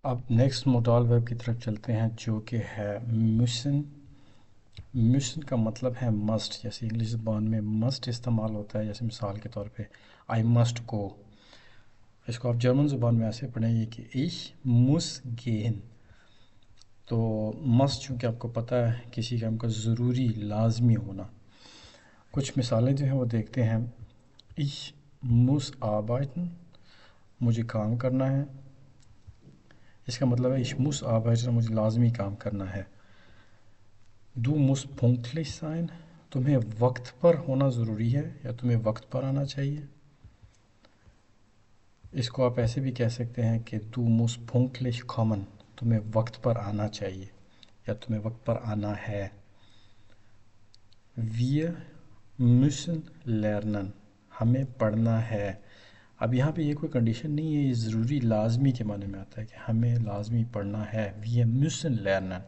اب next modal ورب کی طرف چلتے ہیں جو کہ ہے müssen۔ müssen کا مطلب ہے مسٹ، جیسے انگلش زبان میں مسٹ استعمال ہوتا ہے، جیسے مثال کے طور پہ I must go۔ اس کو آپ جرمن زبان میں ایسے پڑھیں گے کہ ich muss gehen۔ تو مسٹ چونکہ آپ کو پتہ ہے کسی کام کا ضروری لازمی ہونا۔ کچھ مثالیں جو ہیں وہ دیکھتے ہیں۔ ich muss arbeiten، مجھے کام کرنا ہے، اس کا مطلب ہے ich muss arbeiten، مجھے لازمی کام کرنا ہے۔ du musst pünktlich sein، تمہیں وقت پر ہونا ضروری ہے یا تمہیں وقت پر آنا چاہیے۔ اس کو آپ ایسے بھی کہہ سکتے ہیں کہ du musst pünktlich kommen، تمہیں وقت پر آنا چاہیے یا تمہیں وقت پر آنا ہے۔ wir müssen lernen، ہمیں پڑھنا ہے۔ اب یہاں پہ یہ کوئی کنڈیشن نہیں ہے، یہ ضروری لازمی کے معنی میں آتا ہے کہ ہمیں لازمی پڑھنا ہے۔ wir müssen lernen۔